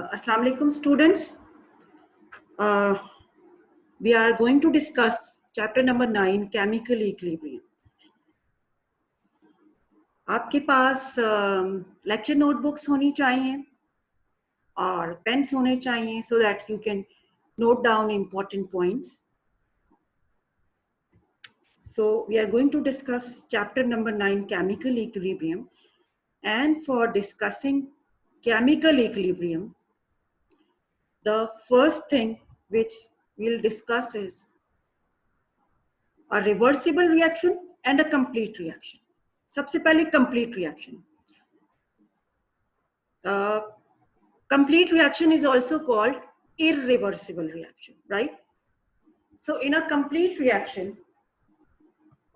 Assalamu alaikum students. We are going to discuss chapter number 9 chemical equilibrium. आपके पास lecture notebooks होनी चाहिए और pens होने चाहिए so that you can note down important points. So we are going to discuss chapter number 9 chemical equilibrium, and for discussing chemical equilibrium, the first thing which we'll discuss is a reversible reaction and a complete reaction. सबसे पहले complete reaction. Complete reaction is also called irreversible reaction, right? So in a complete reaction,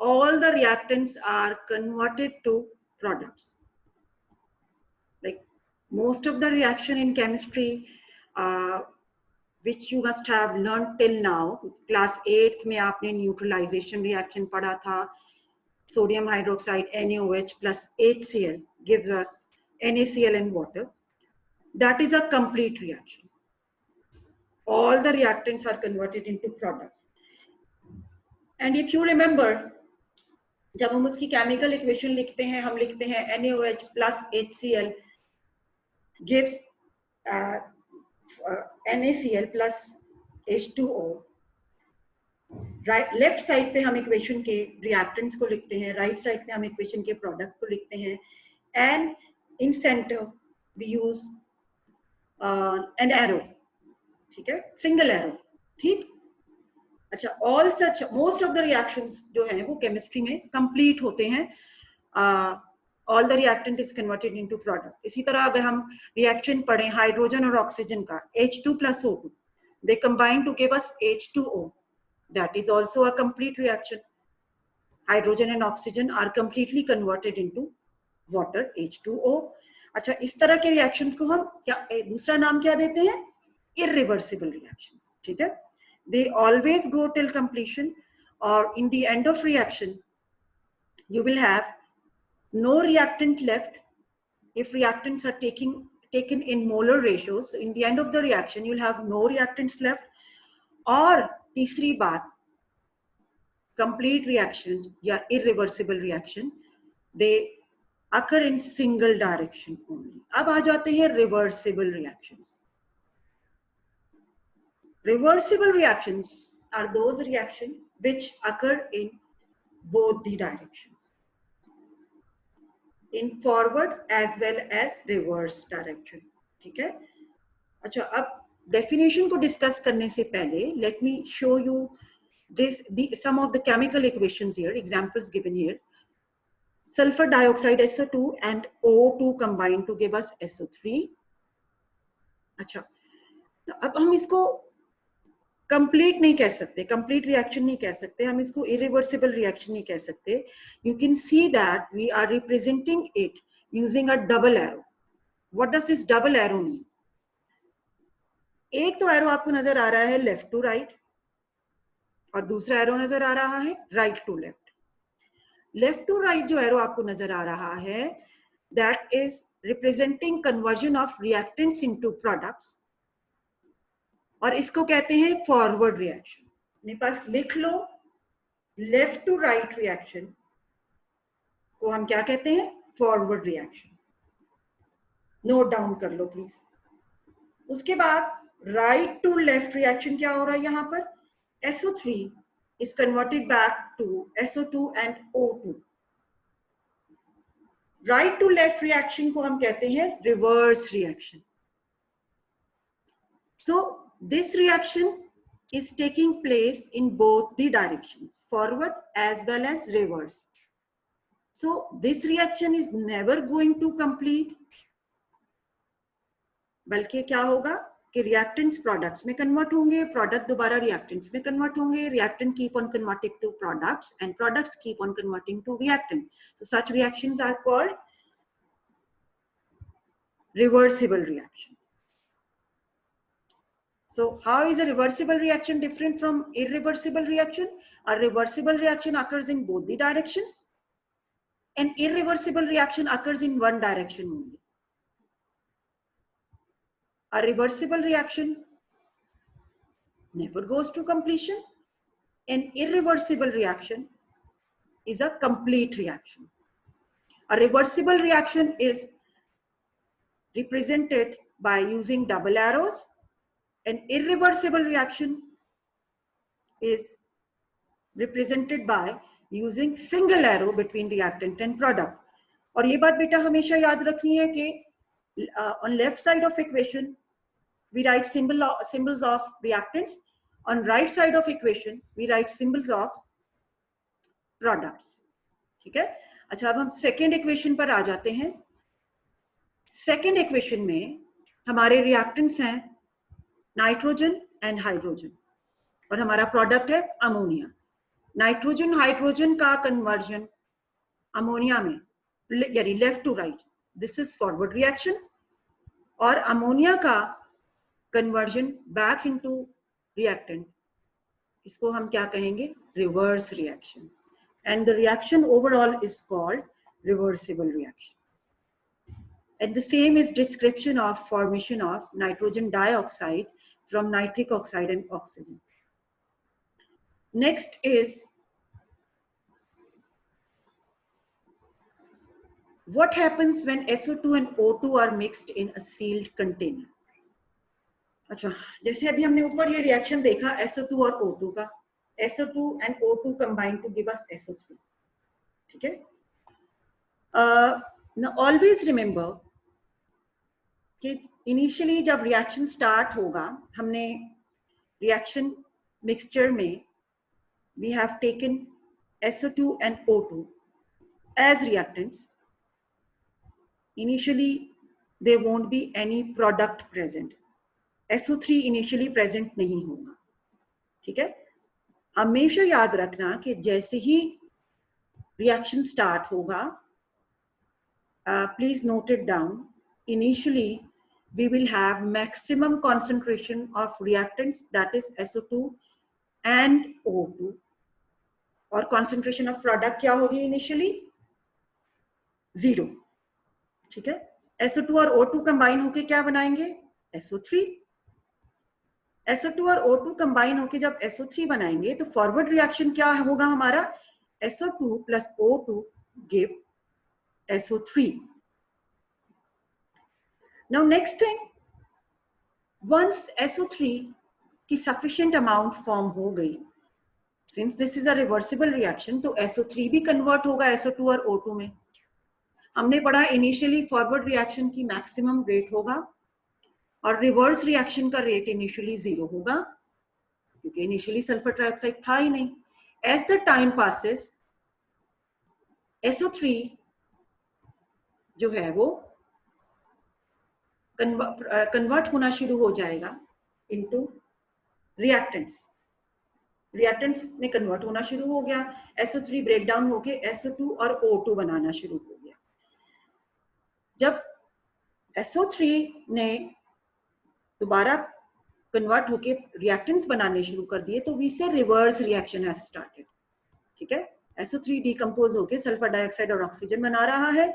all the reactants are converted to products. Like most of the reaction in chemistry, which you must have learned till now. Class 8th में आपने neutralization reaction पढ़ा था. Sodium hydroxide NaOH plus HCl gives us NaCl and water. That is a complete reaction. All the reactants are converted into products. And if you remember, जब हम उसकी chemical equation लिखते हैं, हम लिखते हैं NaOH plus HCl gives NaCl plus H2O. Right left side पे हम इक्वेशन के रिएक्टेंट्स को लिखते हैं, राइट साइड पे हम इक्वेशन के प्रोडक्ट को लिखते हैं, and in center we use an arrow. ठीक है, सिंगल एरो. ठीक. अच्छा, all such most of the reactions जो हैं वो केमिस्ट्री में कंप्लीट होते हैं. All the reactant is converted into product. इसी तरह अगर हम रिएक्शन पढ़ें हाइड्रोजन और ऑक्सीजन का, H2 plus O2, they combine to give us H2O. That is also a complete reaction. Hydrogen and oxygen are completely converted into water, H2O. अच्छा, इस तरह के reactions को हम क्या दूसरा नाम क्या देते हैं? Irreversible reactions. ठीक है? They always go till completion, or in the end of reaction, you will have no reactant left. If reactants are taken in molar ratios, so in the end of the reaction, you'll have no reactants left. और तीसरी बात, complete reaction या irreversible reaction, they occur in single direction only. अब आ जाते हैं reversible reactions. Reversible reactions are those reactions which occur in both the directions, in forward as well as reverse direction. ठीक है? अच्छा, अब definition को discuss करने से पहले let me show you some of the chemical equations here, examples given here. Sulfur dioxide SO2 and O2 combine to give us SO3. अच्छा, अब हम इसको complete नहीं कह सकते, complete reaction नहीं कह सकते, हम इसको irreversible reaction नहीं कह सकते. You can see that we are representing it using a double arrow. What does this double arrow mean? एक तो एरो आपको नजर आ रहा है लेफ्ट टू राइट, और दूसरा एरो नजर आ रहा है right to left. Left to right जो एरो आपको नजर आ रहा है, that is representing conversion of reactants into products, और इसको कहते हैं फॉरवर्ड रिएक्शन. मेरे पास लिख लो, लेफ्ट टू राइट रिएक्शन को हम क्या कहते हैं? Forward reaction. नोट डाउन कर लो प्लीज. उसके बाद राइट टू लेफ्ट रिएक्शन क्या हो रहा है यहाँ पर? SO3 is converted back to SO2 and O2. Right to left reaction को हम कहते हैं reverse reaction. So this reaction is taking place in both the directions, forward as well as reverse. So this reaction is never going to complete, बल्कि क्या होगा कि reactants products में convert होंगे, product दोबारा reactants में convert होंगे, reactant keep on converting to products and products keep on converting to reactant. So such reactions are called reversible reaction. So how is a reversible reaction different from irreversible reaction? A reversible reaction occurs in both the directions. An irreversible reaction occurs in one direction only. A reversible reaction never goes to completion. An irreversible reaction is a complete reaction. A reversible reaction is represented by using double arrows. An irreversible reaction is represented by using single arrow between reactant and product. और ये बात बेटा हमेशा याद रखनी है कि on left side of equation we write symbols of reactants, on right side of equation we write symbols of products. ठीक है. अच्छा, अब हम सेकेंड इक्वेशन पर आ जाते हैं. सेकेंड इक्वेशन में हमारे रिएक्टेंट्स हैं नाइट्रोजन एंड हाइड्रोजन और हमारा प्रोडक्ट है अमोनिया. नाइट्रोजन हाइड्रोजन का कन्वर्जन अमोनिया में यानी left to right, this is forward reaction. और अमोनिया का कन्वर्जन बैक इनटू रिएक्टेंट, इसको हम क्या कहेंगे? Reverse reaction. And the reaction overall is called reversible reaction. And the same is description of formation of nitrogen dioxide from nitric oxide and oxygen. Next is what happens when SO2 and O2 are mixed in a sealed container. अच्छा, जैसे अभी हमने ऊपर ये reaction देखा SO2 और O2 का, SO2 and O2 combine to give us SO3. ठीक है. Now always remember कि initially जब reaction start होगा, हमने reaction mixture में we have taken SO2 and O2 as reactants. Initially there won't be any product present. SO3 initially present नहीं होगा. ठीक है. हमेशा याद रखना कि जैसे ही रिएक्शन स्टार्ट होगा, please note it down, initially we will have maximum concentration of reactants that is SO2 and O2 और कॉन्सेंट्रेशन ऑफ प्रोडक्ट क्या होगी? इनिशियली 0. ठीक है. SO2 और O2 कंबाइन होके क्या बनाएंगे? SO3. SO2 और O2 कंबाइन होके जब SO3 बनाएंगे तो फॉरवर्ड रिएक्शन क्या होगा हमारा? SO2 plus O2 give SO3. Now next thing, once SO3 की sufficient amount form हो गई, since this is a reversible reaction, तो SO3 भी convert होगा SO2 और O2 में. हमने पढ़ा इनिशियली फॉरवर्ड रिएक्शन की मैक्सिमम रेट होगा और रिवर्स रिएक्शन का रेट इनिशियली 0 होगा क्योंकि इनिशियली सल्फर ट्राइऑक्साइड था ही नहीं. As the time passes SO3 जो है वो कन्वर्ट होना शुरू हो जाएगा इनटू रिएक्टेंट्स. रिएक्टेंट्स में कन्वर्ट होना शुरू हो गया. SO3 ब्रेक डाउन होके SO2 और O2 बनाना शुरू हो गया. जब SO3 ने दोबारा कन्वर्ट होके रिएक्टेंट्स बनाने शुरू कर दिए तो वी से रिवर्स रिएक्शन हैज स्टार्टेड. ठीक है. SO3 डिकम्पोज होके सल्फर डाइऑक्साइड और ऑक्सीजन बना रहा है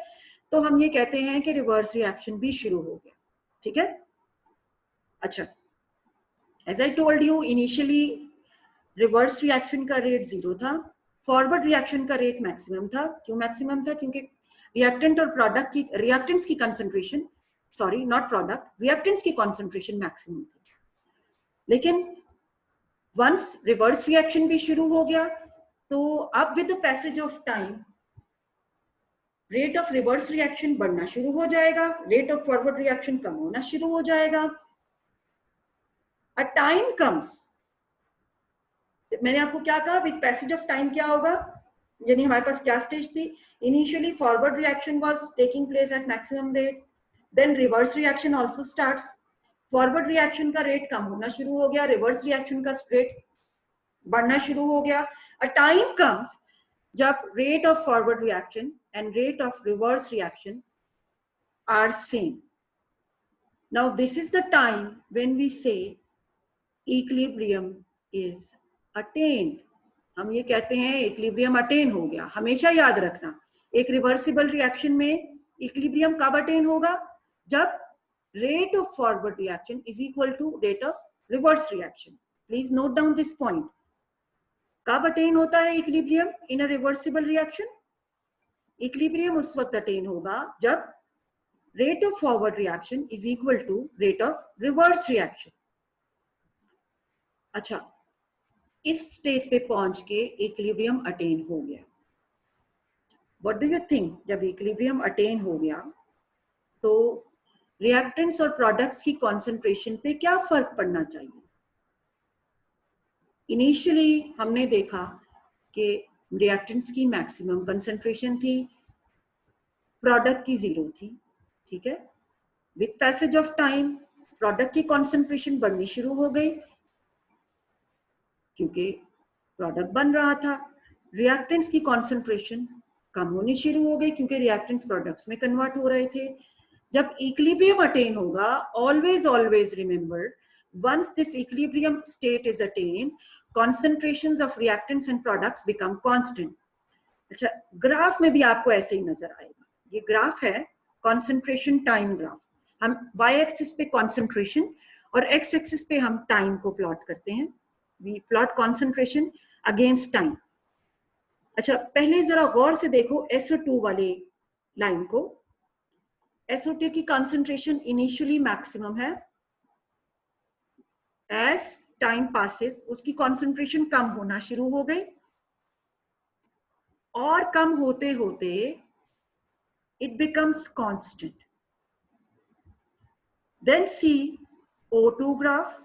तो हम ये कहते हैं कि रिवर्स रिएक्शन भी शुरू हो गया. ठीक है. अच्छा, as I told you initially reverse reaction का रेट 0 था, फॉरवर्ड रिएक्शन का रेट मैक्सिमम था. क्यों मैक्सिमम था? क्योंकि रिएक्टेंट और प्रोडक्ट की रिएक्टेंट्स की concentration, sorry not product, reactants की कंसंट्रेशन मैक्सिमम थी. लेकिन वंस रिवर्स रिएक्शन भी शुरू हो गया तो अब with the passage of time rate of reverse reaction बढ़ना शुरू हो जाएगा, रेट ऑफ फॉरवर्ड रिएक्शन कम होना शुरू हो जाएगा. अ टाइम कम्स, मैंने आपको क्या कहा? विद पैसेज ऑफ टाइम क्या होगा? यानी हमारे पास क्या स्टेज थी? Initially forward reaction was taking place at maximum rate, then reverse reaction also starts. Forward reaction का रेट कम होना शुरू हो गया, रिवर्स रिएक्शन का रेट बढ़ना शुरू हो गया. अ टाइम कम्स जब rate of forward reaction and rate of reverse reaction are same. Now this is the time when we say equilibrium is attained. हम ये कहते हैं equilibrium attain हो गया. हमेशा याद रखना एक रिवर्सिबल रिएक्शन में equilibrium कब attain होगा? जब rate of forward reaction is equal to rate of reverse reaction. Please note down this point. कब अटेन होता है इक्विलिब्रियम इन अ रिवर्सिबल रिएक्शन? इक्विलिब्रियम उस वक्त अटेन होगा जब rate of forward reaction is equal to rate of reverse reaction. अच्छा, इस stage पे पहुंच के इक्विलिब्रियम अटेन हो गया. What do you think? जब इक्विलिब्रियम अटेन हो गया तो रिएक्टेंट्स और प्रोडक्ट्स की कॉन्सेंट्रेशन पे क्या फर्क पड़ना चाहिए? इनिशियली हमने देखा कि रिएक्टेंट्स की मैक्सिमम कंसेंट्रेशन थी, प्रोडक्ट की जीरो थी. ठीक है. With passage of time product की कॉन्सेंट्रेशन बढ़नी शुरू हो गई क्योंकि प्रोडक्ट बन रहा था. रिएक्टेंट्स की कॉन्सेंट्रेशन कम होनी शुरू हो गई क्योंकि रिएक्टेंट्स प्रोडक्ट्स में कन्वर्ट हो रहे थे. जब इक्विलिब्रियम अटेन होगा, always remember, once this equilibrium state is attained, concentrations of reactants and products become constant. अच्छा, ग्राफ में भी आपको ऐसे ही नजर आएगा. ये ग्राफ है कॉन्सेंट्रेशन टाइम ग्राफ. हम y एक्सिस पे कॉन्सेंट्रेशन और x एक्सिस पे हम टाइम को प्लॉट करते हैं. We plot concentration against time. अच्छा, पहले जरा गौर से देखो SO2 वाली लाइन को. SO2 की कॉन्सेंट्रेशन इनिशियली मैक्सिमम है. एज टाइम पासेस उसकी कॉन्सेंट्रेशन कम होना शुरू हो गई और कम होते होते it becomes constant. Then see O2 graph.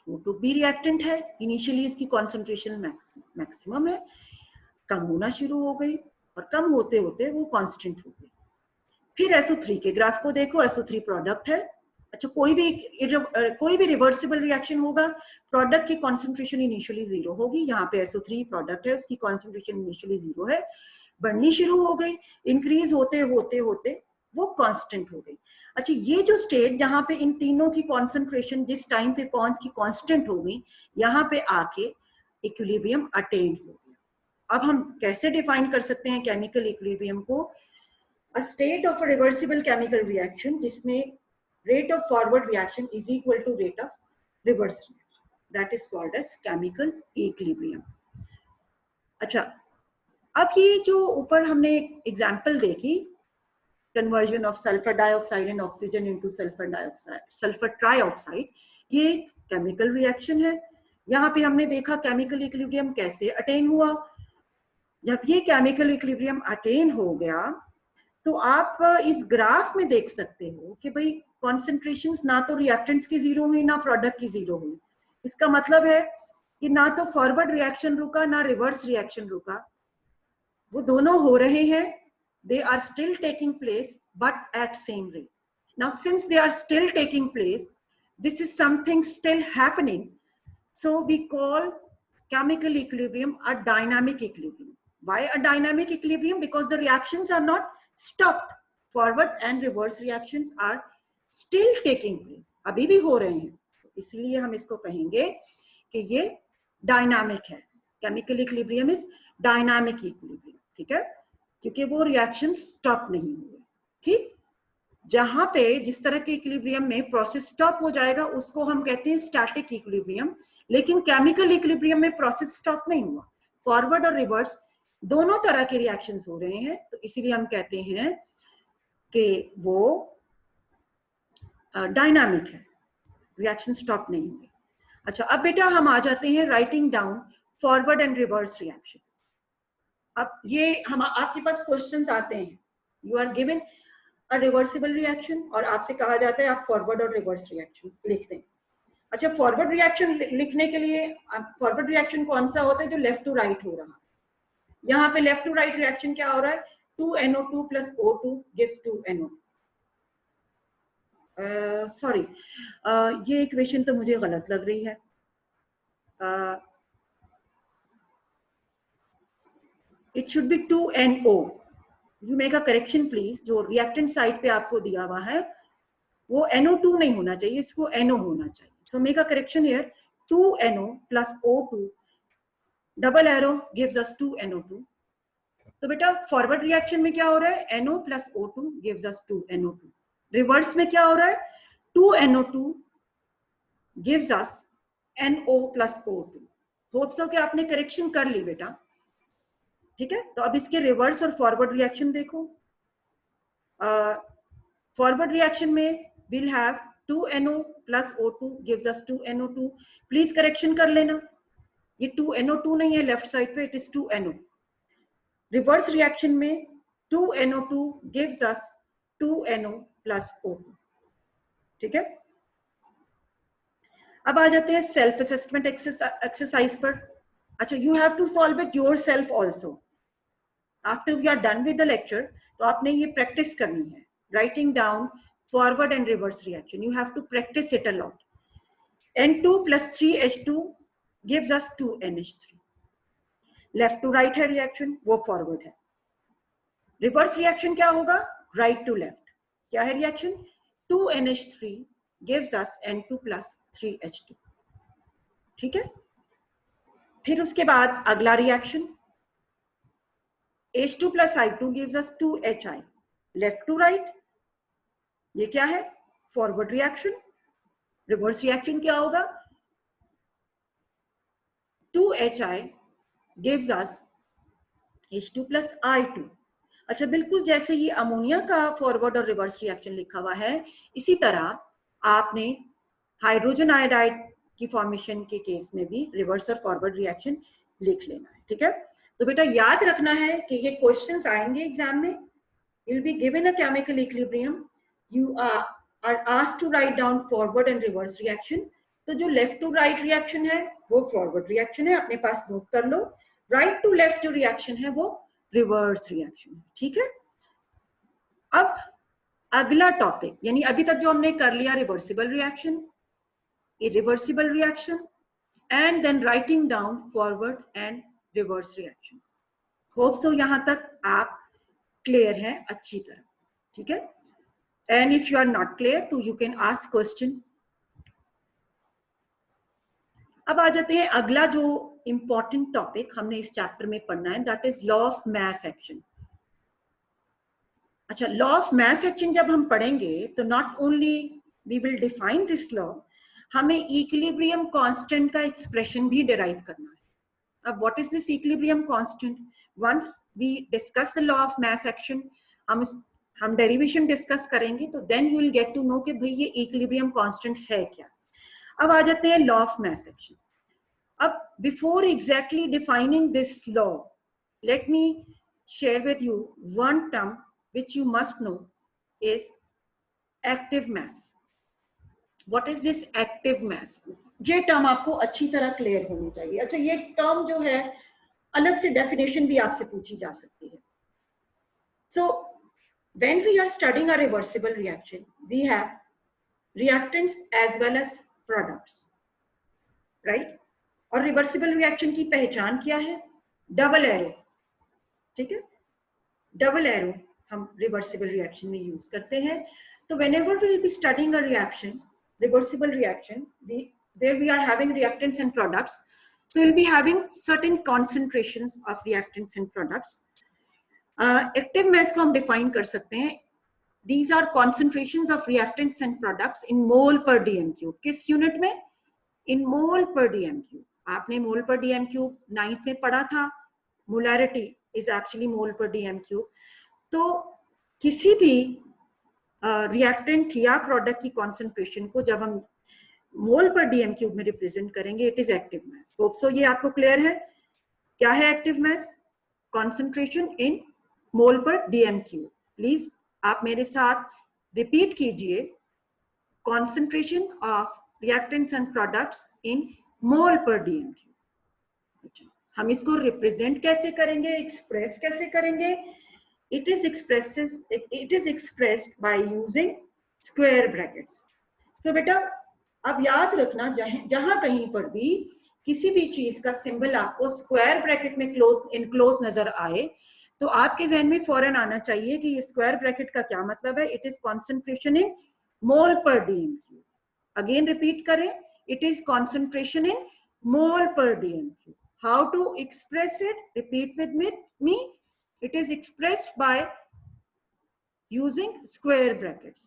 O2 भी रिएक्टेंट है. इनिशियली इसकी कॉन्सेंट्रेशन मैक्सिमम है, कम होना शुरू हो गई और कम होते होते वो कांस्टेंट हो गई. फिर SO3 के ग्राफ को देखो. SO3 प्रोडक्ट है. अच्छा, कोई भी रिवर्सिबल रिएक्शन होगा, प्रोडक्ट की कॉन्सेंट्रेशन इनिशियली जीरो होगी. यहाँ पे SO3 प्रोडक्ट है, उसकी कॉन्सेंट्रेशन इनिशियली जीरो है, बढ़नी शुरू हो गई, इंक्रीज होते होते होते वो कांस्टेंट हो गई. अच्छा, ये जो स्टेट जहाँ पे इन तीनों की कॉन्सेंट्रेशन जिस टाइम पे पहुंच की कांस्टेंट हो गई, यहाँ पे आके इक्विलिब्रियम अटेन हो गया. अब हम कैसे डिफाइन कर सकते हैं केमिकल इक्विलिब्रियम को? A state of a reversible chemical reaction जिसमें rate of forward reaction is equal to rate of reverse reaction. That is called as chemical equilibrium. अच्छा, अब ये जो ऊपर हमने एग्जाम्पल देखी, conversion of sulphur dioxide and oxygen into sulphur trioxide, ये chemical reaction है. यहाँ पे हमने देखा केमिकल इक्विलिब्रियम कैसे अटेन हुआ. जब ये केमिकल इक्विलिब्रियम अटेन हो गया तो आप इस ग्राफ में देख सकते हो कि भाई कॉन्सेंट्रेशंस ना तो रिएक्टेंट्स की जीरो हुई ना प्रोडक्ट की जीरो हुई. इसका मतलब है कि ना तो फॉरवर्ड रिएक्शन रुका ना रिवर्स रिएक्शन रुका, वो दोनों हो रहे हैं. They are still taking place but at same rate. Now since they are still taking place, this is something still happening, so we call chemical equilibrium a dynamic equilibrium. Why a dynamic equilibrium? Because the reactions are not stopped. Forward and reverse reactions are still taking place. अभी भी हो रहे हैं. इसलिए हम इसको कहेंगे कि ये डायनामिक है. Chemical equilibrium is dynamic equilibrium. ठीक है, क्योंकि वो रिएक्शन स्टॉप नहीं हुए. ठीक, जहां पे जिस तरह के इक्विलिब्रियम में प्रोसेस स्टॉप हो जाएगा उसको हम कहते हैं स्टैटिक इक्विलिब्रियम. लेकिन केमिकल इक्विलिब्रियम में प्रोसेस स्टॉप नहीं हुआ. फॉरवर्ड और रिवर्स दोनों तरह के रिएक्शंस हो रहे हैं, तो इसीलिए हम कहते हैं कि वो डायनामिक है, रिएक्शन स्टॉप नहीं हुए. अच्छा, अब बेटा हम आ जाते हैं writing down forward and reverse reactions. अब ये हम आपके पास क्वेश्चंस आते हैं. You are given a reversible reaction और आपसे कहा जाता है आप फॉरवर्ड और रिवर्स रिएक्शन लिख दें. अच्छा, फॉरवर्ड रिएक्शन लिखने के लिए फॉरवर्ड रिएक्शन कौन सा होता है? जो लेफ्ट टू राइट हो रहा है. यहाँ पे लेफ्ट टू राइट रिएक्शन क्या हो रहा है? 2NO2 plus O2 gives 2NO. Sorry, ये इक्वेशन तो मुझे गलत लग रही है. It should be 2NO. You make a correction please. जो रिएक्टेंट साइड पे आपको दिया हुआ है वो NO2 नहीं होना चाहिए, इसको NO होना चाहिए. So make a correction here. 2NO plus O2 double arrow gives us 2NO2. तो बेटा फॉरवर्ड रिएक्शन में क्या हो रहा है? NO plus O2 gives us 2NO2. Reverse में क्या हो रहा है, 2NO2 gives us NO plus O2. Hope so कि आपने करेक्शन कर ली बेटा, ठीक है। तो अब इसके रिवर्स और फॉरवर्ड रिएक्शन देखो। फॉरवर्ड रिएक्शन में we'll have 2NO plus O2 gives us 2NO2. Please correction कर लेना, ये 2NO2 नहीं है लेफ्ट साइड पे, it is 2NO। Reverse reaction में 2NO2 gives us 2NO plus O2, ठीक है। अब आ जाते हैं सेल्फ असेसमेंट एक्सरसाइज पर। अच्छा, you have to solve it yourself also after we are done with the lecture. तो आपने ये प्रैक्टिस करनी है, writing down forward and reverse reaction, you have to practice it a lot. N2 plus 3H2 gives us 2NH3। Left to right है reaction, वो forward है। Reverse reaction क्या होगा, राइट टू लेफ्ट। क्या है reaction, 2NH3 gives us N2 plus 3H2, ठीक है। फिर उसके बाद अगला reaction, H2 plus I2 gives us 2HI। Left to right, ये क्या है, फॉरवर्ड रिएक्शन। रिवर्स रिएक्शन क्या होगा, 2HI gives us H2 plus I2। अच्छा, बिल्कुल जैसे ये अमोनिया का फॉरवर्ड और रिवर्स रिएक्शन लिखा हुआ है, इसी तरह आपने हाइड्रोजन आयोडाइड की फॉर्मेशन के केस में भी रिवर्स और फॉरवर्ड रिएक्शन लिख लेना है, ठीक है। तो बेटा याद रखना है कि ये क्वेश्चंस आएंगे एग्जाम में। You will be given a chemical equilibrium, you are asked to write down forward and reverse reaction. तो जो लेफ्ट टू राइट रिएक्शन है वो फॉरवर्ड रिएक्शन है, अपने पास नोट कर लो। राइट टू लेफ्ट जो रिएक्शन है वो रिवर्स रिएक्शन है, ठीक है। अब अगला टॉपिक, यानी अभी तक जो हमने कर लिया reversible reaction, irreversible reaction, and then writing down forward and reverse reaction. Hope so यहां तक आप क्लियर हैं अच्छी तरह, ठीक है। And if you are not clear तो यू कैन आस्क क्वेश्चन। अब आ जाते हैं अगला जो इंपॉर्टेंट टॉपिक हमने इस चैप्टर में पढ़ना है, that is law of mass action. अच्छा, लॉ ऑफ मास एक्शन जब हम पढ़ेंगे तो not only we will define this law, हमें इक्विलिब्रियम कांस्टेंट का एक्सप्रेशन भी डिराइव करना है। अब what is this equilibrium constant, once we discuss the law of mass action, हम डेरिवेशन डिस्कस करेंगे, तो then you will get to know कि भाई ये इक्विलिब्रियम कांस्टेंट है क्या। अब आ जाते हैं लॉ ऑफ मास एक्शन। अब before exactly defining this law, let me share with you one term which you must know is active mass. What is this active mass? ये टर्म आपको अच्छी तरह क्लियर होनी चाहिए। अच्छा, ये टर्म जो है अलग से डेफिनेशन भी आपसे पूछी जा सकती है। So when we are studying a reversible reaction, we have reactants as well as products, right? और रिवर्सिबल रिएक्शन की पहचान क्या है, डबल एरो, ठीक है। डबल एरो हम रिवर्सिबल रिएक्शन में यूज करते हैं। तो whenever we will be studying a reaction, reversible reaction, where we are having reactants and products, so we'll be having certain concentrations of reactants and products. Active mass को हम define कर सकते हैं, these are concentrations of reactants and products in mole per dm cube। किस unit में, in mole per dm cube। आपने मोल per dm cube 9th में पढ़ा था, molarity is actually mole per dm cube। तो किसी भी रिएक्टेंट या प्रोडक्ट की कॉन्सेंट्रेशन को जब हम मोल पर dm cube में रिप्रेजेंट करेंगे, it is active mass. Hope so ये आपको क्लियर है। क्या है active mass, concentration in mole per dm cube। Please आप मेरे साथ रिपीट कीजिए, concentration of reactants and products in mole per dm cube। हम इसको रिप्रेजेंट कैसे करेंगे, एक्सप्रेस कैसे करेंगे, it is expressed by using square brackets. So बेटा अब याद रखना, जहां कहीं पर भी किसी भी चीज का सिंबल आपको स्क्वायर ब्रैकेट में इनक्लोज नजर आए, तो आपके जहन में फौरन आना चाहिए कि ये स्क्वायर ब्रैकेट का क्या मतलब है, it is concentration in mole per dm cube। Again repeat करें, it is concentration in mole per dm cube। How to express it? Repeat with me. It is expressed by using square brackets।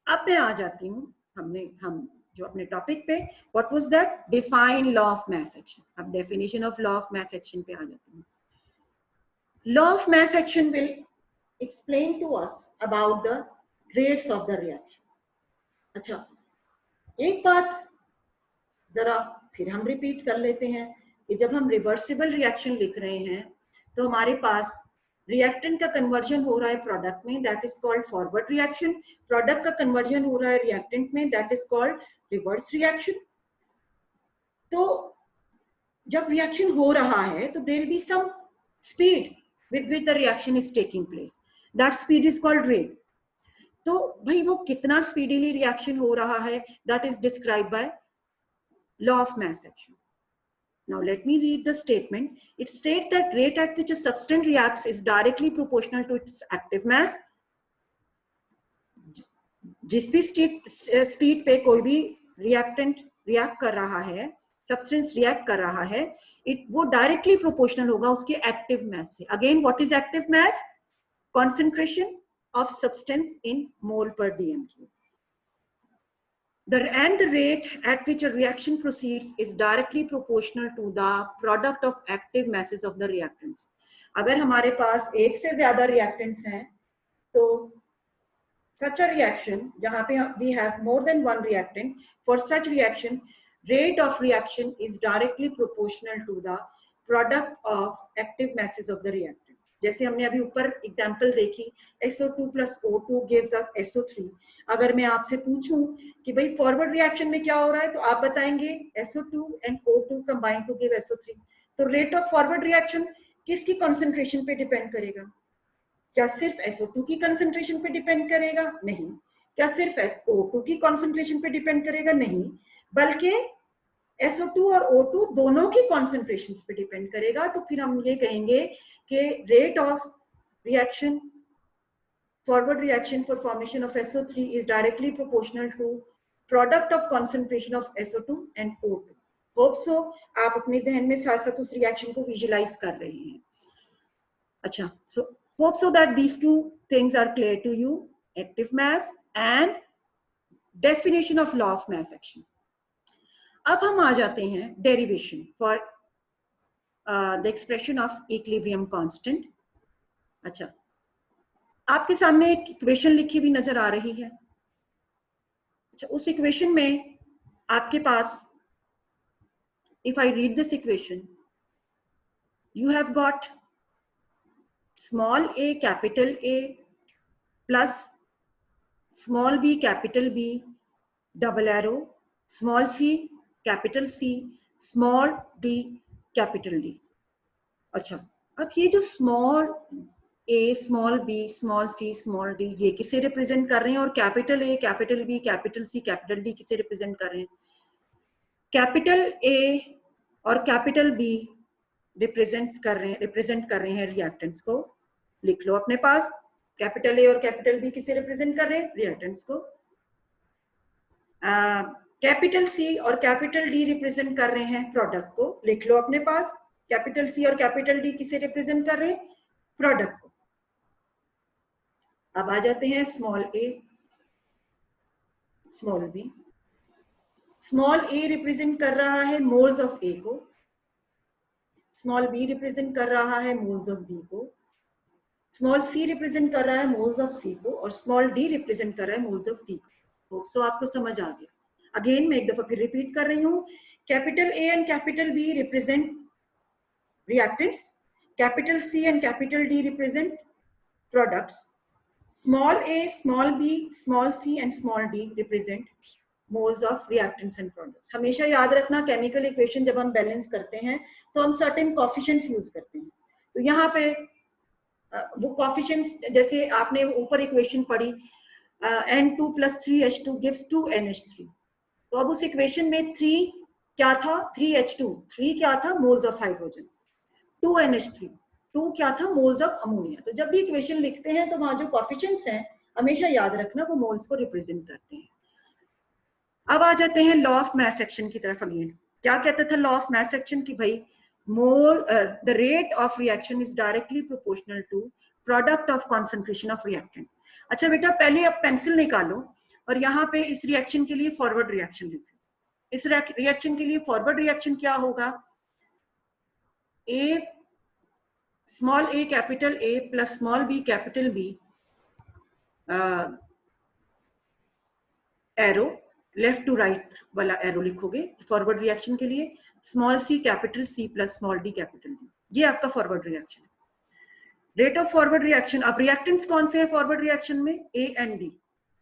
अब मैं आ जाती हूँ हम जो अपने topic पे, what was that, define law of mass action. अब definition of law of mass action पे आ जाती हूँ। Law of mass action will explain to us about the rates of the reaction. अच्छा, एक बात जरा फिर हम रिपीट कर लेते हैं कि जब हम रिवर्सिबल रिएक्शन लिख रहे हैं तो हमारे पास रिएक्टेंट का कन्वर्जन हो रहा है प्रोडक्ट में, that is called forward reaction. Product का कन्वर्जन हो रहा है रिएक्टेंट में, that is called reverse reaction. तो जब रिएक्शन हो रहा है तो there will be some speed with which the reaction is taking place, that speed is called rate. तो भाई वो कितना स्पीडीली रिएक्शन हो रहा है, that is describe by law of mass action. Now let me read the statement. It states that rate at which a substance reacts is directly proportional to its active mass. जिस भी speed पे कोई भी reactant react कर रहा है, substance react कर रहा है, वो डायरेक्टली प्रोपोर्शनल होगा उसके एक्टिव मास से। Again what is active mass? concentration of substance in mole per dm³. The rate at which a reaction proceeds is directly proportional to the product of active masses of the reactants. अगर हमारे पास एक से ज्यादा reactants हैं तो such a reaction जहाँ पे we have more than one reactant, for such reaction rate of reaction is directly proportional to the product of active masses of the reactant. जैसे हमने अभी ऊपर एग्जांपल देखी SO2 plus O2 gives us SO3. अगर मैं आपसे पूछूं कि भाई फॉरवर्ड रिएक्शन में क्या हो रहा है तो आप बताएंगे SO2 and O2 combine to give SO3. तो रेट ऑफ फॉरवर्ड रिएक्शन किसकी कंसंट्रेशन पे डिपेंड करेगा? क्या सिर्फ SO2 की कंसंट्रेशन पे डिपेंड करेगा? नहीं। क्या सिर्फ O2 की कंसंट्रेशन पे डिपेंड करेगा? नहीं, बल्कि SO2 और O2 दोनों की कंसंट्रेशन पे डिपेंड करेगा। तो फिर हम ये कहेंगे कि rate of reaction, forward reaction for formation of SO3 is directly proportional to product of concentration of SO2 and O2. Hope so आप अपने जहन में साथ साथ उस रिएक्शन को विजुलाइज कर रहे हैं। अच्छा, so hope so that these two things are clear to you, active mass and definition of law of mass action. अब हम आ जाते हैं derivation for the expression of equilibrium constant. अच्छा, आपके सामने एक इक्वेशन लिखी हुई नजर आ रही है। अच्छा, उस इक्वेशन में आपके पास, if I read this equation, you have got small a capital A plus small b capital B double arrow, small c capital C, small d capital D। अच्छा, अब ये जो small A, small B, small C, small D, ये किसे represent कर रहे हैं? और capital A, capital B, capital C, capital D किसे रिप्रेजेंट कर रहे हैं? कैपिटल A और कैपिटल B रिप्रेजेंट कर रहे हैं रिएक्टेंट्स को। लिख लो अपने पास, कैपिटल A और कैपिटल B किसे रिप्रेजेंट कर रहे हैं? रिएक्टेंट्स को। कैपिटल C और कैपिटल D रिप्रेजेंट कर रहे हैं प्रोडक्ट को। लिख लो अपने पास, कैपिटल C और कैपिटल D किसे रिप्रेजेंट कर रहे हैं? प्रोडक्ट को। अब आ जाते हैं small a, small b। Small a represent कर रहा है मोल्स ऑफ A को, स्मॉल b रिप्रेजेंट कर रहा है मोल्स ऑफ B को, स्मॉल c रिप्रेजेंट कर रहा है मोल्स ऑफ C को, और स्मॉल d रिप्रेजेंट कर रहा है मोल्स ऑफ D को। सो आपको समझ आ गया। अगेन मैं एक दफा फिर रिपीट कर रही हूँ, capital A and capital B represent reactants, capital C and capital D represent products, small a, small b, small c and small d represent moles of reactants and products. हमेशा याद रखना, केमिकल इक्वेशन जब हम balance करते हैं तो हम certain coefficients use करते हैं। तो यहाँ पे वो कोफिशिएंट्स, जैसे आपने ऊपर इक्वेशन पढ़ी N2 plus 3H2 gives 2NH3। तो अब उस इक्वेशन में 3 क्या था? 3H2, 3 क्या था? Moles of hydrogen. 2NH3, 2 क्या था? Moles of ammonia. तो जब भी इक्वेशन लिखते हैं तो वहां जो कोफिशिएंट्स हैं हमेशा याद रखना वो मोल्स को रिप्रेजेंट करते हैं। अब आ जाते हैं लॉ ऑफ मास एक्शन की तरफ। अगेन क्या कहता था लॉ ऑफ मास एक्शन की? भाई मोल the rate of reaction is directly proportional to product of concentration of reactant. अच्छा बेटा, पहले अब पेंसिल निकालो और यहाँ पे इस रिएक्शन के लिए फॉरवर्ड रिएक्शन लिखें। इस रिएक्शन के लिए फॉरवर्ड रिएक्शन क्या होगा, a small a capital A plus small b capital B, arrow left to right वाला एरो लिखोगे फॉरवर्ड रिएक्शन के लिए, small c capital C plus small d capital D, ये आपका फॉरवर्ड रिएक्शन है। रेट ऑफ फॉरवर्ड रिएक्शन, अब reactants कौन से हैं फॉरवर्ड रिएक्शन में, ए एंड बी,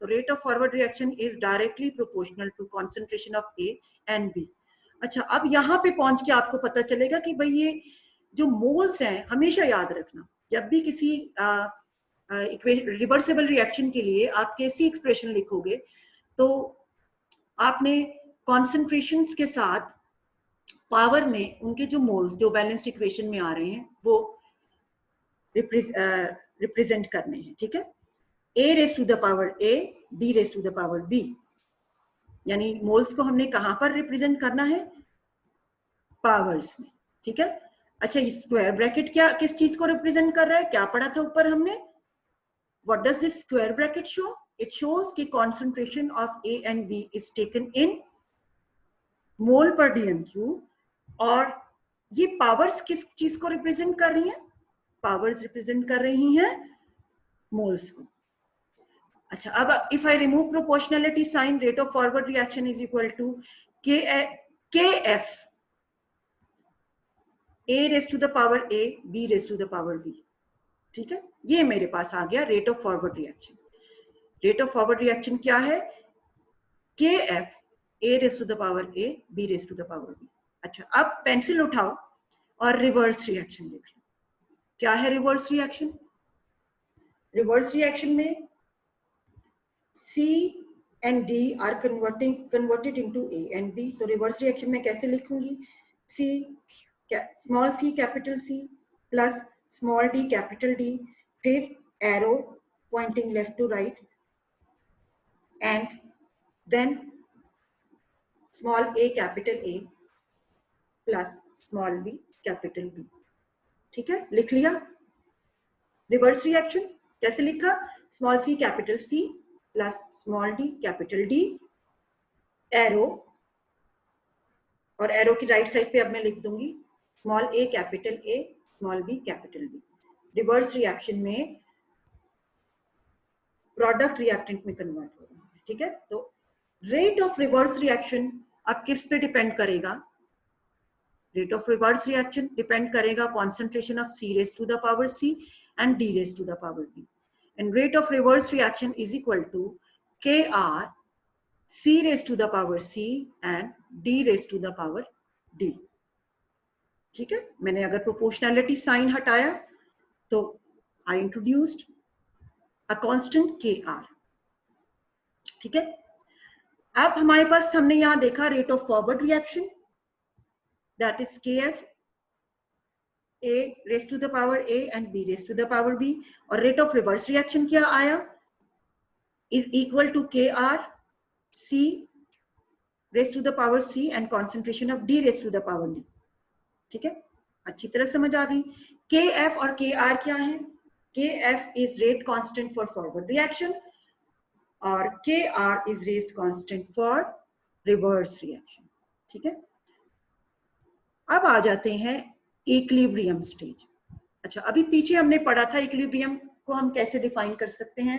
तो rate of forward reaction is directly proportional to concentration of A and B. अच्छा, अब यहाँ पे पहुंच के आपको पता चलेगा कि भाई ये जो मोल्स हैं, हमेशा याद रखना जब भी किसी रिवर्सिबल रिएक्शन के लिए आप कैसी एक्सप्रेशन लिखोगे तो आपने कॉन्सेंट्रेशंस के साथ पावर में उनके जो मोल्स जो बैलेंस्ड इक्वेशन में आ रहे हैं वो रिप्रेजेंट करने हैं, ठीक है। a raise to the power a, b raise to the power b, यानी मोल्स को हमने कहां पर रिप्रेजेंट करना है, पावर्स में, ठीक है। अच्छा, ये स्क्वायर ब्रैकेट क्या किस चीज को रिप्रेजेंट कर रहा है, क्या पढ़ा था ऊपर हमने, what does this square bracket show, it shows कि concentration of a and b is taken in mole per dmq, और ये पावर्स किस चीज को रिप्रेजेंट कर रही हैं, पावर्स रिप्रेजेंट कर रही हैं मोल्स को। अच्छा, अब if I remove proportionality sign, rate of forward reaction is equal to kf a raise to the power a, b raise to the power b, ठीक है। ये मेरे पास आ गया rate of forward reaction. Rate of forward reaction क्या है, kf a raise to the power a, b raise to the power b। अच्छा, अब पेंसिल उठाओ और रिवर्स रिएक्शन देख लो। क्या है रिवर्स रिएक्शन, रिवर्स रिएक्शन में C and D are converted into A and B, तो रिवर्स रिएक्शन में कैसे लिखूंगी, C small c capital C plus small d capital D, फिर arrow pointing left to right, and then small a capital A plus small b capital B, ठीक है। लिख लिया reverse reaction, कैसे लिखा, small c capital C plus small d capital D, arrow, और arrow की right side पे अब मैं लिख दूंगी small a capital A small b capital B। Reverse reaction में प्रोडक्ट रिएक्टेंट में कन्वर्ट हो रहा है, ठीक है। तो रेट ऑफ रिवर्स रिएक्शन अब किस पे डिपेंड करेगा, rate of reverse reaction depend करेगा concentration of C raise to the power C and D raise to the power D, and rate of reverse reaction is equal to Kr C raised to the power C and D raised to the power D, ठीक है। मैंने अगर proportionality sign हटाया तो I introduced a constant Kr, ठीक है। अब हमारे पास हमने यहां देखा rate of forward reaction that is Kf A raised to the power A and B raised to the power B, और रेट ऑफ रिवर्स रिएक्शन क्या आया, is equal to Kr C raised to the power C and concentration of D raised to the power D, ठीक है। अच्छी तरह समझ आ गई। Kf और Kr क्या है, Kf is rate constant for forward reaction और Kr is rate constant for reverse reaction, ठीक है। अब आ जाते हैं इक्विलिब्रियम स्टेज। अच्छा, अभी पीछे हमने पढ़ा था इक्विलिब्रियम को हम कैसे डिफाइन कर सकते हैं,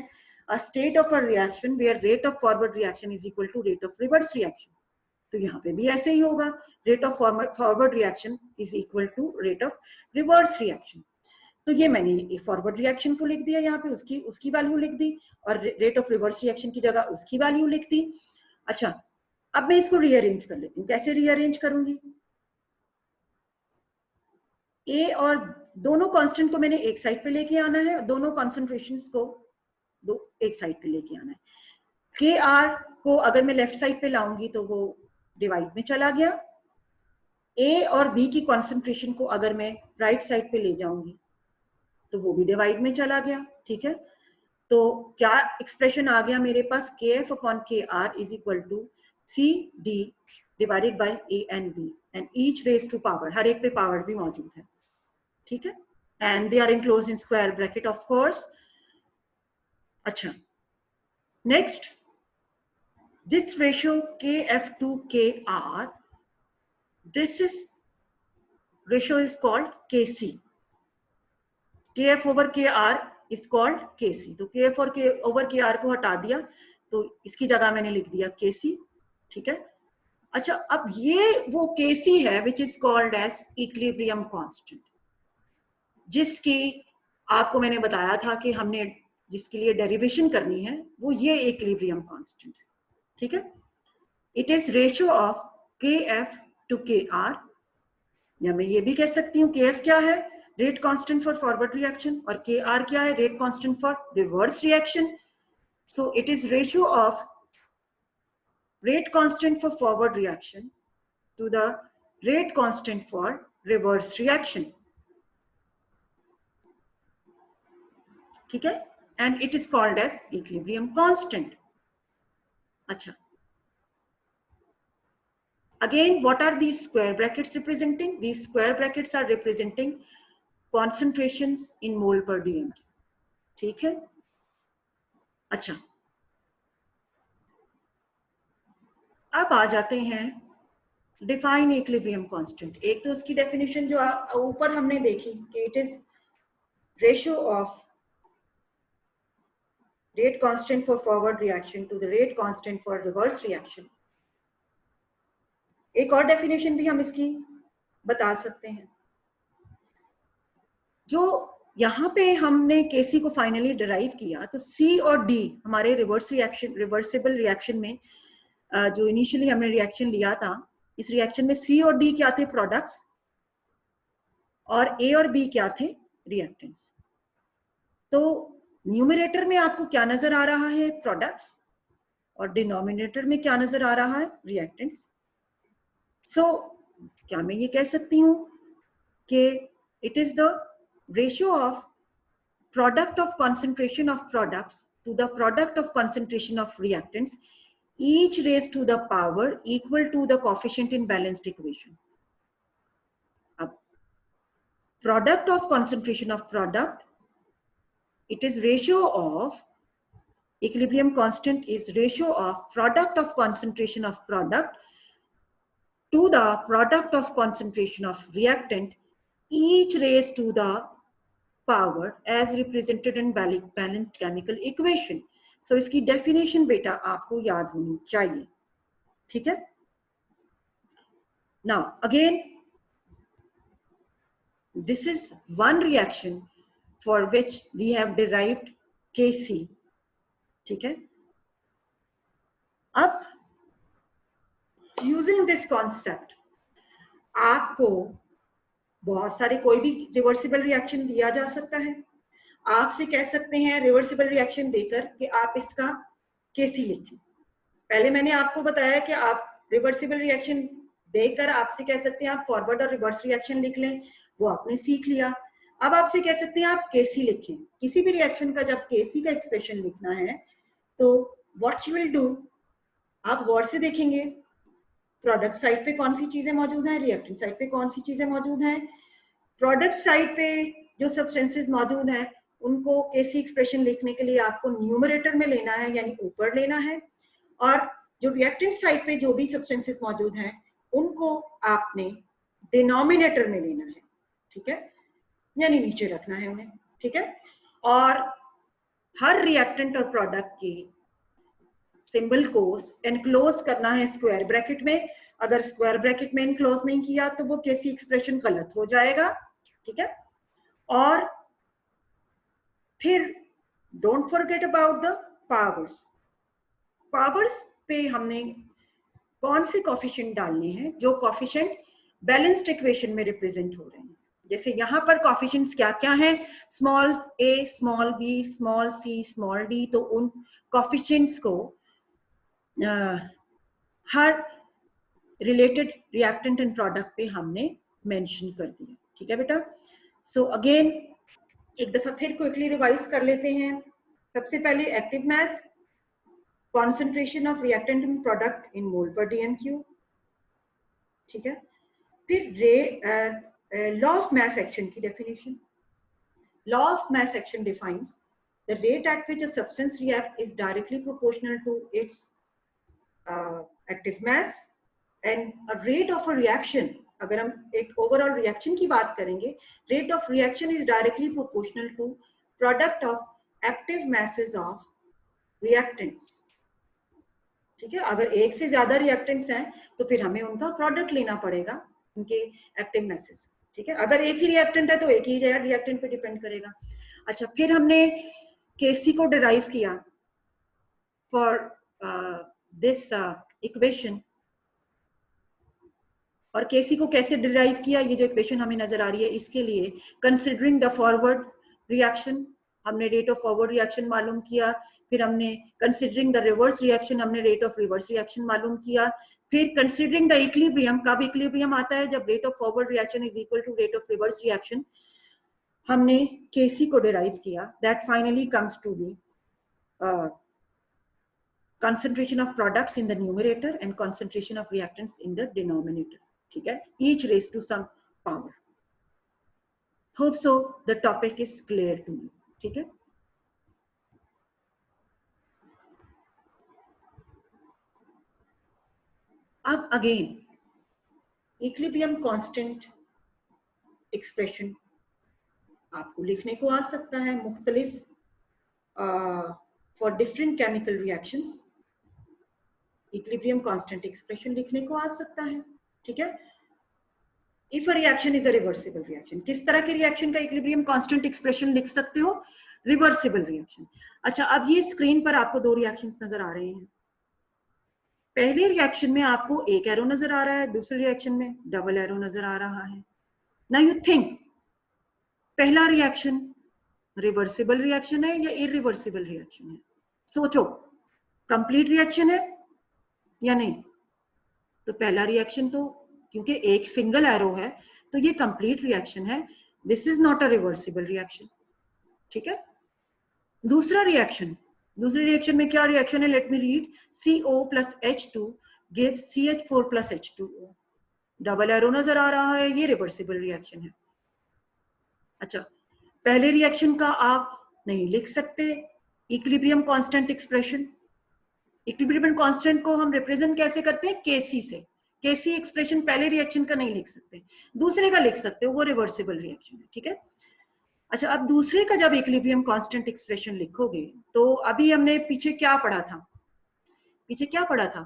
a state of a reaction where rate of forward reaction is equal to rate of reverse reaction, तो यहाँ पे भी ऐसे ही होगा, rate of forward reaction is equal to rate of reverse reaction। तो ये मैंने फॉरवर्ड रिएक्शन को लिख दिया यहाँ पे, उसकी वैल्यू लिख दी, और रेट ऑफ रिवर्स रिएक्शन की जगह उसकी वैल्यू लिख दी। अच्छा, अब मैं इसको रीअरेंज कर लेती हूँ, कैसे रीअरेंज करूंगी, ए और दोनों कांस्टेंट को मैंने एक साइड पे लेके आना है, दोनों कॉन्सेंट्रेशंस को एक साइड पे लेके आना है। के आर को अगर मैं लेफ्ट साइड पे लाऊंगी तो वो डिवाइड में चला गया, ए और बी की कॉन्सेंट्रेशन को अगर मैं राइट साइड पे ले जाऊंगी तो वो भी डिवाइड में चला गया, ठीक है। तो क्या एक्सप्रेशन आ गया मेरे पास, K f upon K r is equal to C D divided by A and B, and each raise to power, हर एक पे पावर भी मौजूद है, ठीक है, and they are enclosed in square bracket of course. अच्छा, next this ratio Kf to Kr, this is ratio is called Kc. Kf over Kr is called Kc. तो Kf और K over Kr को हटा दिया तो इसकी जगह मैंने लिख दिया Kc. ठीक है. अच्छा, अब ये वो Kc है which is called as equilibrium constant, जिसकी आपको मैंने बताया था कि हमने जिसके लिए डेरिवेशन करनी है वो ये इक्विलिब्रियम कांस्टेंट है. ठीक है. It is ratio of Kf to Kr, या मैं ये भी कह सकती हूँ Kf क्या है, rate constant for forward reaction, और Kr क्या है, rate constant for reverse reaction. So it is ratio of rate constant for forward reaction to the rate constant for reverse reaction. ठीक है. And it is called as equilibrium constant. अच्छा, again what are these square brackets representing? These square brackets are representing concentrations in mole per dm. ठीक है. अच्छा, अब आ जाते हैं डिफाइन इक्विलिब्रियम कांस्टेंट. एक तो उसकी डेफिनेशन जो ऊपर हमने देखी कि it is ratio of rate constant for forward reaction to the rate constant for reverse reaction. एक और डेफिनेशन भी हम इसकी बता सकते हैं. जो यहाँ पे हमने Kc को फाइनली डिराइव किया तो C और D हमारे रिवर्सिबल रिएक्शन में जो इनिशियली हमने रिएक्शन लिया था, इस रिएक्शन में C और D क्या थे, प्रोडक्ट्स, और A और B क्या थे, रिएक्टेंट्स. तो न्यूमरेटर में आपको क्या नजर आ रहा है, प्रोडक्ट्स, और डिनोमिनेटर में क्या नजर आ रहा है, रिएक्टेंट्स. सो क्या मैं ये कह सकती हूँ कि it is the ratio of product of concentration of products to the product of concentration of reactants, each raised to the power equal to the coefficient in balanced equation. अब product of concentration of product, it is ratio of equilibrium constant is ratio of product of concentration of product to the product of concentration of reactant, each raised to the power as represented in balanced chemical equation. So इसकी definition बेटा आपको याद होनी चाहिए. ठीक है. Now again, this is one reaction for which we have derived Kc. ठीक है. अब using this concept आपको बहुत सारे कोई भी रिवर्सिबल रिएक्शन दिया जा सकता है. आपसे कह सकते हैं रिवर्सिबल रिएक्शन देकर कि आप इसका Kc लिखें. पहले मैंने आपको बताया कि आप रिवर्सिबल रिएक्शन देकर आपसे कह सकते हैं आप फॉरवर्ड और रिवर्स रिएक्शन लिख लें, वो आपने सीख लिया. अब आपसे कह सकते हैं आप Kc लिखें. किसी भी रिएक्शन का जब Kc का एक्सप्रेशन लिखना है तो व्हाट यू विल डू, आप गौर से देखेंगे प्रोडक्ट साइड पे कौन सी चीजें मौजूद हैं, रिएक्टेंट साइड पे कौन सी चीजें मौजूद हैं. प्रोडक्ट साइड पे जो सब्सटेंसेस मौजूद हैं उनको Kc एक्सप्रेशन लिखने के लिए आपको न्यूमरेटर में लेना है, यानी ऊपर लेना है, और जो रिएक्टेंट साइड पे जो भी सब्सटेंसेस मौजूद हैं उनको आपने डिनोमिनेटर में लेना है. ठीक है, यानी नीचे रखना है उन्हें. ठीक है. और हर रिएक्टेंट और प्रोडक्ट की सिंबल को एनक्लोज करना है स्क्वायर ब्रैकेट में. अगर स्क्वायर ब्रैकेट में एनक्लोज नहीं किया तो वो Kc एक्सप्रेशन गलत हो जाएगा. ठीक है. और फिर don't forget about the powers. Powers पे हमने कौन से कॉफिशिएंट डालने हैं जो कॉफिशिएंट बैलेंस्ड इक्वेशन में रिप्रेजेंट हो रहे हैं. जैसे यहाँ पर कॉफिशिएंट्स क्या क्या हैं, small a, small b, small c, small d. तो उन कॉफिशिएंट्स को हर रिलेटेड रिएक्टेंट एंड प्रोडक्ट पे हमने मेंशन कर दिया. ठीक है बेटा. सो अगेन एक दफा फिर क्विकली रिवाइज कर लेते हैं. सबसे पहले active mass, concentration of reactant and product in mole per dm cube. ठीक है. फिर law of mass action की definition. Law of mass action defines the rate at which a substance reacts is directly proportional to its active mass and rate of a reaction. अगर हम एक overall reaction की बात करेंगे, rate of reaction is directly proportional to product of active masses of reactants. ठीक है, अगर एक से ज्यादा रिएक्टेंट्स हैं तो फिर हमें उनका प्रोडक्ट लेना पड़ेगा, उनके एक्टिव masses. ठीक है, अगर एक ही रिएक्टेंट है तो एक ही रिएक्टेंट पे डिपेंड करेगा. अच्छा, फिर हमने केसी को डिराइव किया फॉर दिस इक्वेशन. और केसी को कैसे डिराइव किया, ये जो इक्वेशन हमें नजर आ रही है इसके लिए कंसिडरिंग द फॉरवर्ड रिएक्शन, हमने रेट ऑफ फॉरवर्ड रिएक्शन मालूम किया. फिर हमने कंसिडरिंग द रिवर्स रिएक्शन, हमने रेट ऑफ रिवर्स रिएक्शन मालूम किया. फिर कंसिडरिंग द इक्विलिब्रियम, कब इक्विलिब्रियम आता है, जब rate of forward reaction is equal to rate of reverse reaction, हमने केसी को डिराइव किया. That finally comes to be concentration of products in the numerator and concentration of reactants in the denominator. ठीक है, each raised to some power. Hope so the topic is clear to you. ठीक है, अब again equilibrium constant expression आपको लिखने को आ सकता है मुख्तलिफ for different chemical reactions. Equilibrium constant expression लिखने को आ सकता है. ठीक है, if a reaction is a reversible reaction, किस तरह के रिएक्शन का इक्विलिब्रियम कांस्टेंट एक्सप्रेशन लिख सकते हो, रिवर्सिबल रिएक्शन. अच्छा, अब ये स्क्रीन पर आपको दो रिएक्शंस नजर आ रहे हैं. पहले रिएक्शन में आपको एक एरो नजर आ रहा है, दूसरे रिएक्शन में डबल एरो नजर आ रहा है. नाउ यू थिंक, पहला रिएक्शन रिवर्सिबल रिएक्शन है या इरिवर्सिबल रिएक्शन है? सोचो, कंप्लीट रिएक्शन है या नहीं? तो पहला रिएक्शन तो क्योंकि एक सिंगल एरो है तो ये कंप्लीट रिएक्शन है, this is not a reversible reaction. ठीक है, दूसरा रिएक्शन, दूसरे रिएक्शन में क्या रिएक्शन है, let me read. CO plus H2 gives CH4 plus H2O. Double arrow नजर आ रहा है, ये रिवर्सिबल रिएक्शन है. अच्छा, पहले रिएक्शन का आप नहीं लिख सकते equilibrium constant expression. Equilibrium constant को हम रिप्रेजेंट कैसे करते हैं, केसी से. केसी एक्सप्रेशन पहले रिएक्शन का नहीं लिख सकते, दूसरे का लिख सकते हो, वो रिवर्सिबल रिएक्शन है. ठीक है, अच्छा, अब दूसरे का जब इक्विलिब्रियम कांस्टेंट एक्सप्रेशन लिखोगे तो अभी हमने पीछे क्या पढ़ा था, पीछे क्या पढ़ा था,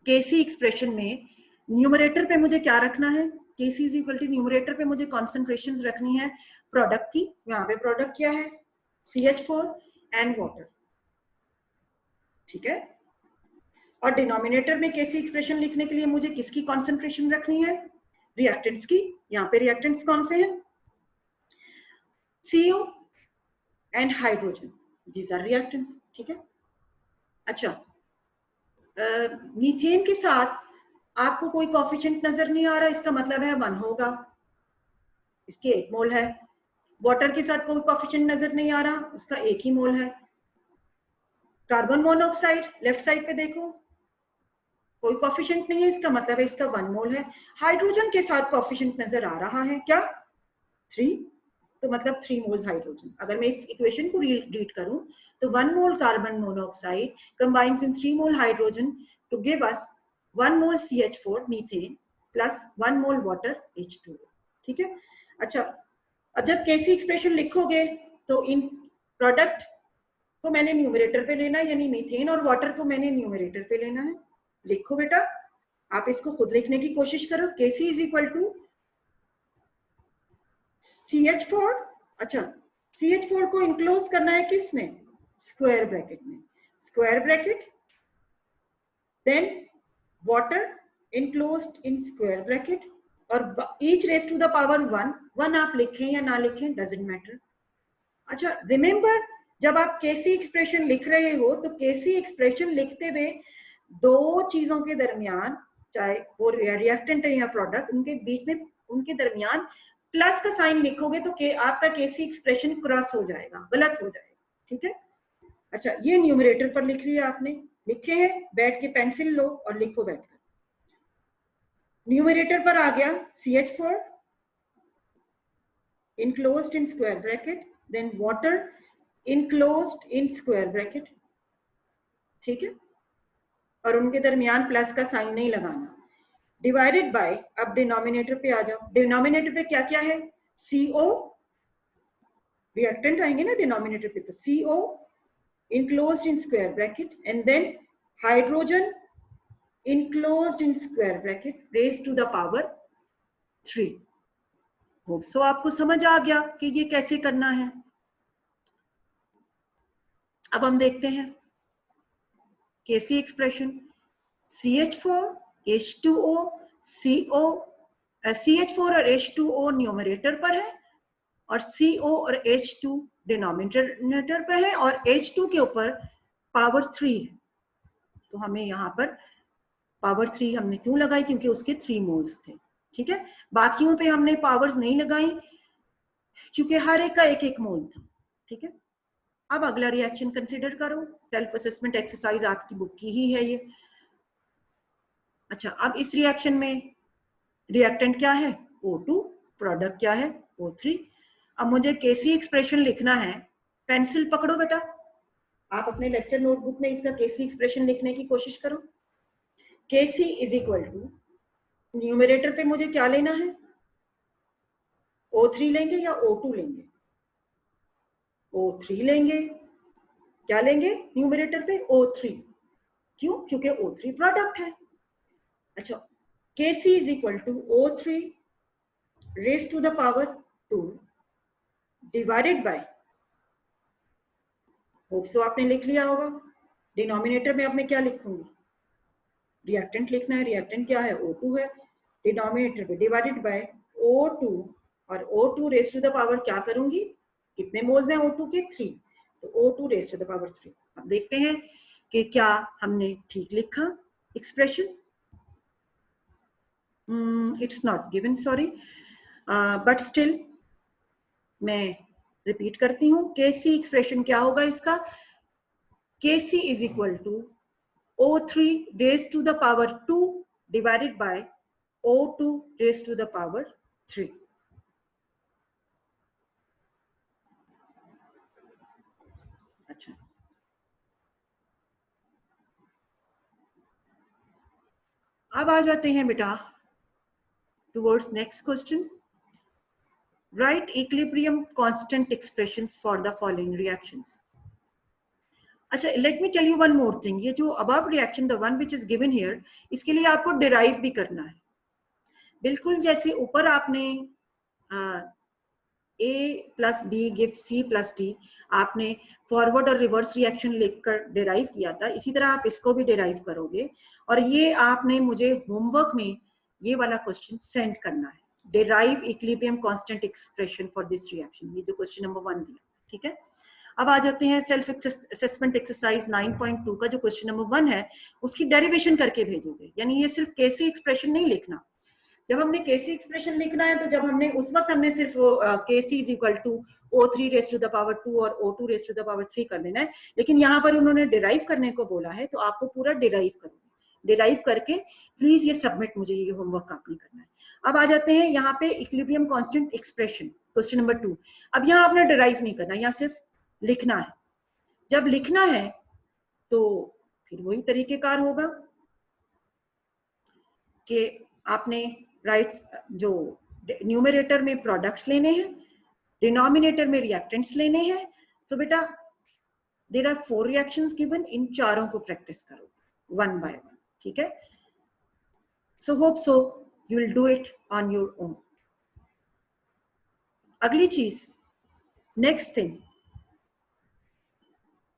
केसी एक्सप्रेशन में न्यूमरेटर पे मुझे क्या रखना है, केसी इज इक्वल टू न्यूमरेटर पे मुझे कॉन्सेंट्रेशन रखनी है प्रोडक्ट की. यहाँ पे प्रोडक्ट क्या है, CH4 एंड वाटर. ठीक है, और डिनोमिनेटर में केसी एक्सप्रेशन लिखने के लिए मुझे किसकी कॉन्सेंट्रेशन रखनी है, रिएक्टेंट्स की. यहाँ पे रिएक्टेंट्स कौन से हैं, CO and hydrogen, these are reactants. ठीक है, अच्छा, मीथेन के साथ आपको कोई कोफिशिएंट नजर नहीं आ रहा, इसका मतलब है 1 होगा, इसके 1 मोल है. वाटर के साथ कोई कोफिशिएंट नजर नहीं आ रहा, इसका 1 ही मोल है. कार्बन मोनोऑक्साइड लेफ्ट साइड पे देखो, कोई कोफिशिएंट नहीं है, इसका मतलब है इसका 1 मोल है. हाइड्रोजन के साथ कोफिशिएंट नजर आ रहा है क्या, 3, तो मतलब 3 मोल्स हाइड्रोजन. अगर मैं इस इक्वेशन को रीड करूं तो 1 mole carbon monoxide combines in 3 mole hydrogen to give us 1 mole CH4 methane plus 1 mole water H2O. ठीक है, अच्छा, अब जब केसी एक्सप्रेशन लिखोगे तो इन प्रोडक्ट को मैंने न्यूमरेटर पे लेना है, यानी मीथेन और वाटर को मैंने न्यूमरेटर पे लेना है. लिखो बेटा, आप इसको खुद लिखने की कोशिश करो. KC is equal to CH4. अच्छा, CH4 को इंक्लोज करना है किस में, स्क्वायर ब्रैकेट में. Square bracket, then water enclosed in square bracket, और each raise to the power 1 आप लिखें या ना लिखें, डजंट मैटर. अच्छा, रिमेंबर, जब आप केसी एक्सप्रेशन लिख रहे हो तो केसी एक्सप्रेशन लिखते हुए दो चीजों के दरमियान, चाहे वो रिएक्टेंट है या प्रोडक्ट, उनके बीच में, उनके दरमियान प्लस का साइन लिखोगे तो आपका केसी एक्सप्रेशन क्रॉस हो जाएगा, गलत हो जाएगा. ठीक है, अच्छा, ये न्यूमरेटर पर लिख लिया आपने, लिखे हैं, बैठ के पेंसिल लो और लिखो बैठकर. न्यूमरेटर पर आ गया CH4 enclosed in square bracket, then water enclosed in square bracket. ठीक है, और उनके दरमियान प्लस का साइन नहीं लगाना। डिवाइडेड बाय, अब डिनोमिनेटर पे आ जाओ। डिनोमिनेटर पे क्या क्या है? CO, रिएक्टेंट आएंगे ना डिनोमिनेटर पे, तो CO enclosed in square bracket and then hydrogen enclosed in square bracket raised to the power 3। Hope so आपको समझ आ गया कि ये कैसे करना है। अब हम देखते हैं केसी expression. CH4 H2O CO, CH4 और H2O न्यूमरेटर पर है और CO और H2 डिनोमिनेटर पर है और H2 के ऊपर पावर 3 है। तो हमें यहाँ पर पावर 3 हमने क्यों लगाई? क्योंकि उसके 3 मोल्स थे। ठीक है, बाकियों पे हमने पावर्स नहीं लगाई क्योंकि हर एक का एक एक मोल था। ठीक है, अब अगला रिएक्शन कंसीडर करो। सेल्फ असेसमेंट एक्सरसाइज आपकी बुक की ही है ये। अच्छा, अब इस रिएक्शन में रिएक्टेंट क्या है? O2, प्रोडक्ट क्या है? O3। अब मुझे केसी एक्सप्रेशन लिखना है। पेंसिल पकड़ो बेटा, आप अपने लेक्चर नोटबुक में इसका केसी एक्सप्रेशन लिखने की कोशिश करो। KC is equal to, numerator पे मुझे क्या लेना है? O3 लेंगे या O2 लेंगे? O3 लेंगे। क्या लेंगे न्यूमरेटर पे? O3। क्यों? क्योंकि O3 प्रोडक्ट है। अच्छा, Kc is equal to O3 raise to the power 2 divided by, hope so आपने लिख लिया होगा। डिनोमिनेटर में अब मैं क्या लिखूंगी? रिएक्टेंट लिखना है। रिएक्टेंट क्या है? O2 है। डिनोमिनेटर पे डिवाइडेड बाय O2, और O2 raise to the power क्या करूंगी? कितने मोल्स हैं O2 के? 3। तो O2 raise to the power 3। अब देखते हैं कि क्या हमने ठीक लिखा expression. It's not given, sorry, but still मैं रिपीट करती हूँ। केसी एक्सप्रेशन क्या होगा इसका? Kc is equal to O3 raise to the power 2 divided by O2 raise to the power 3। अच्छा, अब आ जाते हैं बेटा towards next question. Write equilibrium constant expressions for the following reactions. अच्छा, let me tell you one more thing. ये जो above reaction, the one which is given here, इसके लिए आपको डिराइव भी करना है। बिल्कुल जैसे ऊपर आपने A plus B give C plus D, आपने फॉरवर्ड और रिवर्स रिएक्शन लिखकर डिराइव किया था, इसी तरह आप इसको भी डिराइव करोगे। और ये आपने मुझे होमवर्क में ये वाला क्वेश्चन सेंड करना है। Derive equilibrium constant expression for this reaction, ये जो क्वेश्चन नंबर 1 दिया। ठीक है, अब आ जाते हैं सेल्फ असेसमेंट एक्सरसाइज 9.2 का जो क्वेश्चन नंबर 1 है, उसकी डेरिवेशन करके भेजोगे। यानी ये सिर्फ केसी एक्सप्रेशन नहीं लिखना। जब हमने केसी एक्सप्रेशन लिखना है तो जब हमने उस वक्त हमने सिर्फ KC is equal to O3 raise to the power 2 और O2 raise to the power 3 कर देना है। लेकिन यहाँ पर उन्होंने डिराइव करने को बोला है, तो आपको पूरा डिराइव करोगे। डिराइव करके प्लीज ये सबमिट, मुझे ये होमवर्क आपने करना है। अब आ जाते हैं यहाँ पे equilibrium constant expression, question number 2। अब यहाँ आपने डिराइव नहीं करना, यहाँ सिर्फ लिखना है। जब लिखना है तो फिर वही तरीकेकार होगा कि आपने जो न्यूमरेटर में प्रोडक्ट्स लेने हैं, डिनोमिनेटर में रिएक्टेंट्स लेने हैं। सो बेटा देयर आर 4 रिएक्शंस गिवन, इन चारों को प्रैक्टिस करो वन बाय वन। ठीक है, so hope so you will do it on your own. अगली चीज, next thing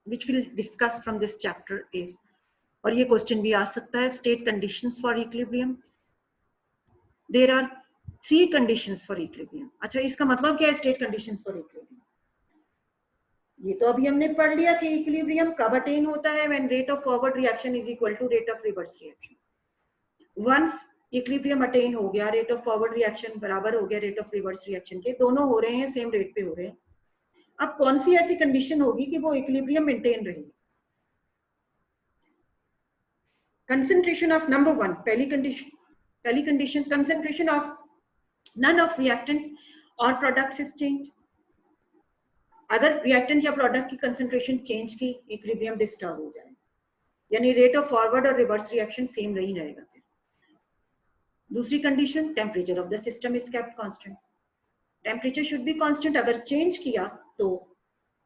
which we'll discuss from this chapter is, और ये क्वेश्चन भी आ सकता है, state conditions for equilibrium. There are 3 conditions for equilibrium. अच्छा, इसका मतलब क्या है स्टेट कंडीशंस फॉर इक्विलिब्रियम? ये तो अभी हमने पढ़ लिया कि इक्विलिब्रियम कब अटेन होता है, when rate of forward reaction is equal to rate of reverse reaction. Once equilibrium attain हो गया, रेट ऑफ फॉरवर्ड रिएक्शन बराबर हो गया रेट ऑफ रिवर्स रिएक्शन के, दोनों हो रहे हैं सेम रेट पे हो रहे हैं। अब कौन सी ऐसी कंडीशन होगी कि वो इक्विलिब्रियम मेंटेन रहेगी? कंसंट्रेशन ऑफ नंबर 1, पहली condition concentration of none of reactants और प्रोडक्ट्स इज चेंज। अगर रिएक्टेंट या प्रोडक्ट की कंसंट्रेशन चेंज की, इक्विलिब्रियम डिस्टर्ब हो जाए। यानी रेट ऑफ फॉरवर्ड और रिवर्स रिएक्शन सेम नहीं रहेगा। फिर दूसरी condition, temperature of the system is kept constant. Temperature should be constant, अगर चेंज किया तो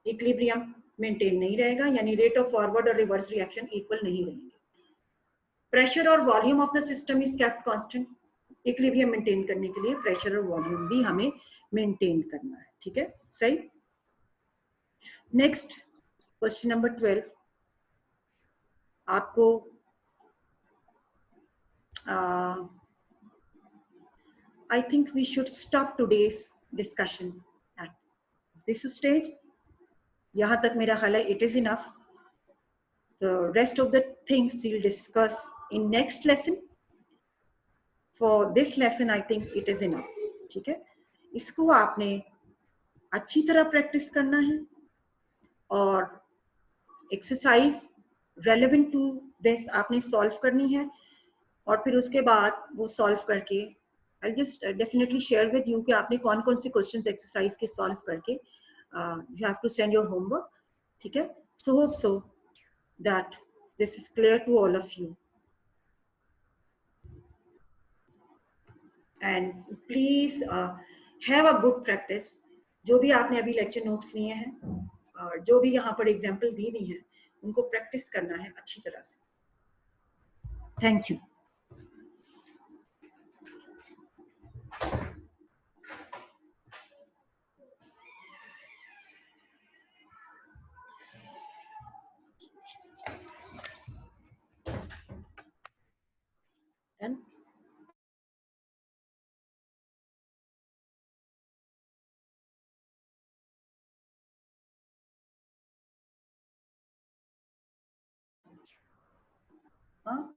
इक्विलिब्रियम मेंटेन नहीं रहेगा, यानी रेट ऑफ फॉरवर्ड और रिवर्स रिएक्शन इक्वल नहीं रहेंगे। प्रेशर और volume of the system is kept constant. Equilibrium maintain करने के लिए प्रेशर और वॉल्यूम भी हमें मेंटेन करना है, ठीक है, सही। नेक्स्ट क्वेश्चन नंबर 12, आपको I think we should stop today's discussion at this stage. यहाँ तक मेरा ख्याल है it is enough. The rest of the things we'll discuss in next lesson. For this lesson, I think it is enough. ठीक है, इसको आपने अच्छी तरह प्रैक्टिस करना है और एक्सरसाइज रेलेवेंट टू दिस आपने सॉल्व करनी है, और फिर उसके बाद वो सॉल्व करके I just definitely share with you कि आपने कौन कौन से क्वेश्चंस एक्सरसाइज के सॉल्व करके you have to send your homework, ठीक है। So hope so that this is clear to all of you, and please have a good practice. जो भी आपने अभी लेक्चर नोट्स लिए हैं और जो भी यहाँ पर एग्जाम्पल दी हुई हैं, उनको प्रैक्टिस करना है अच्छी तरह से। Thank you. Done? हाँ